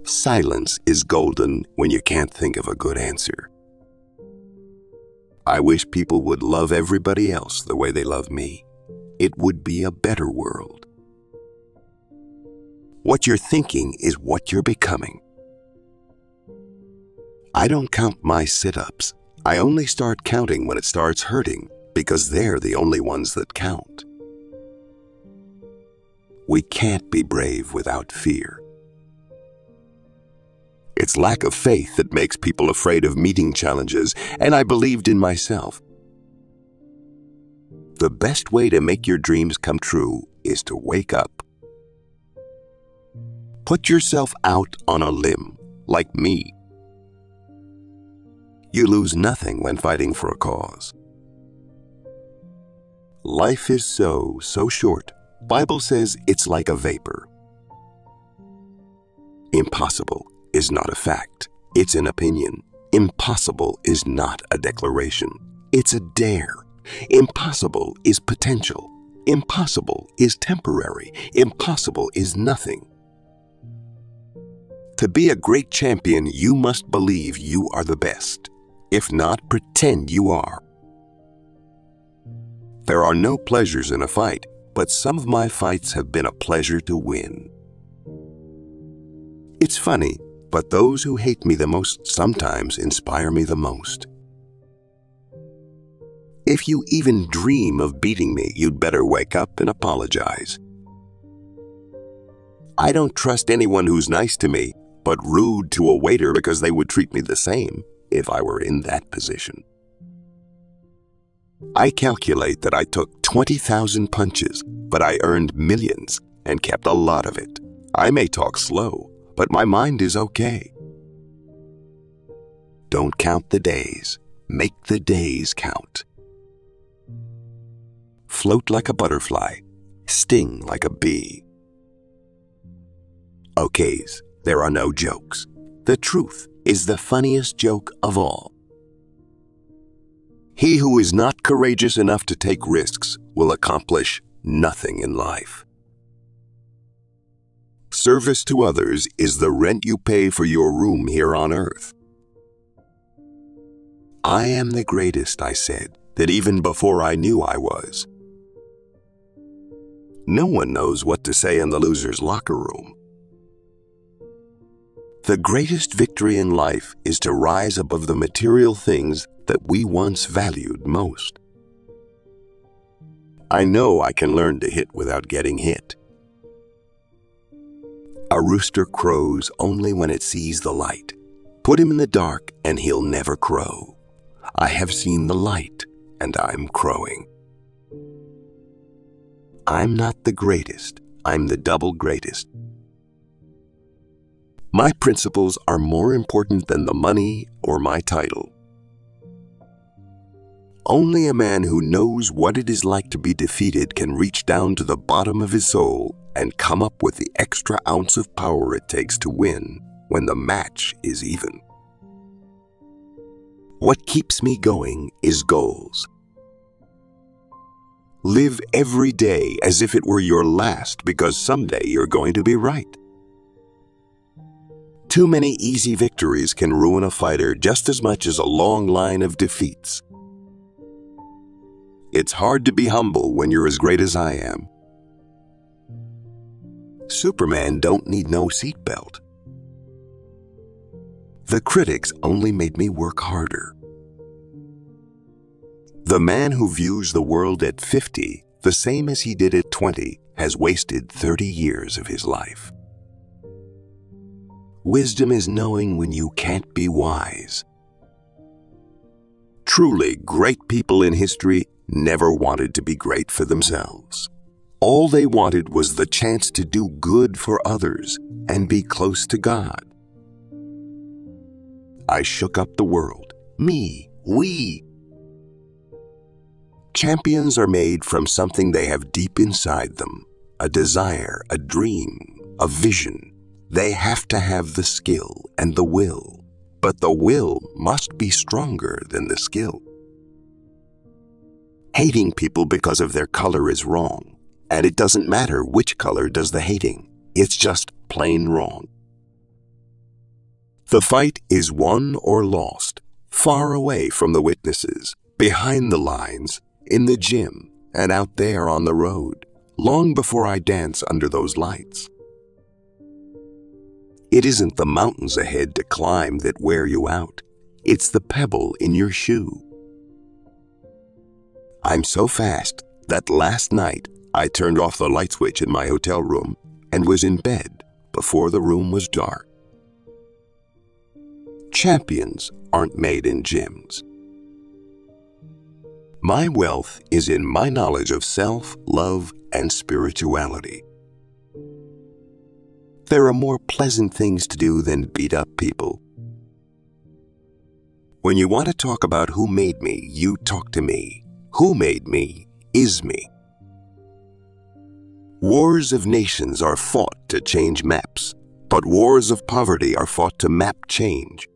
Silence is golden when you can't think of a good answer. I wish people would love everybody else the way they love me. It would be a better world. What you're thinking is what you're becoming. I don't count my sit-ups. I only start counting when it starts hurting, because they're the only ones that count. We can't be brave without fear. It's lack of faith that makes people afraid of meeting challenges, and I believed in myself. The best way to make your dreams come true is to wake up. Put yourself out on a limb, like me. You lose nothing when fighting for a cause. Life is so short. Bible says it's like a vapor. Impossible is not a fact. It's an opinion. Impossible is not a declaration. It's a dare. Impossible is potential. Impossible is temporary. Impossible is nothing. To be a great champion, you must believe you are the best. If not, pretend you are. There are no pleasures in a fight, but some of my fights have been a pleasure to win. It's funny, but those who hate me the most sometimes inspire me the most. If you even dream of beating me, you'd better wake up and apologize. I don't trust anyone who's nice to me, but rude to a waiter because they would treat me the same if I were in that position. I calculate that I took 20,000 punches, but I earned millions and kept a lot of it. I may talk slow, but my mind is okay. Don't count the days. Make the days count. Float like a butterfly. Sting like a bee. Okays, there are no jokes. The truth is the funniest joke of all. He who is not courageous enough to take risks will accomplish nothing in life. Service to others is the rent you pay for your room here on earth. I am the greatest, I said, that even before I knew I was. No one knows what to say in the loser's locker room. The greatest victory in life is to rise above the material things that we once valued most. I know I can learn to hit without getting hit. A rooster crows only when it sees the light. Put him in the dark and he'll never crow. I have seen the light and I'm crowing. I'm not the greatest, I'm the double greatest. My principles are more important than the money or my title. Only a man who knows what it is like to be defeated can reach down to the bottom of his soul and come up with the extra ounce of power it takes to win when the match is even. What keeps me going is goals. Live every day as if it were your last, because someday you're going to be right. Too many easy victories can ruin a fighter just as much as a long line of defeats. It's hard to be humble when you're as great as I am. Superman don't need no seatbelt. The critics only made me work harder. The man who views the world at 50, the same as he did at 20, has wasted 30 years of his life. Wisdom is knowing when you can't be wise. Truly, great people in history never wanted to be great for themselves. All they wanted was the chance to do good for others and be close to God. I shook up the world. Me, we. Champions are made from something they have deep inside them, a desire, a dream, a vision. They have to have the skill and the will, but the will must be stronger than the skill. Hating people because of their color is wrong, and it doesn't matter which color does the hating. It's just plain wrong. The fight is won or lost, far away from the witnesses, behind the lines, in the gym, and out there on the road, long before I dance under those lights. It isn't the mountains ahead to climb that wear you out. It's the pebble in your shoe. I'm so fast that last night I turned off the light switch in my hotel room and was in bed before the room was dark. Champions aren't made in gyms. My wealth is in my knowledge of self, love, and spirituality. There are more pleasant things to do than beat up people. When you want to talk about who made me, you talk to me. Who made me is me. Wars of nations are fought to change maps, but wars of poverty are fought to map change.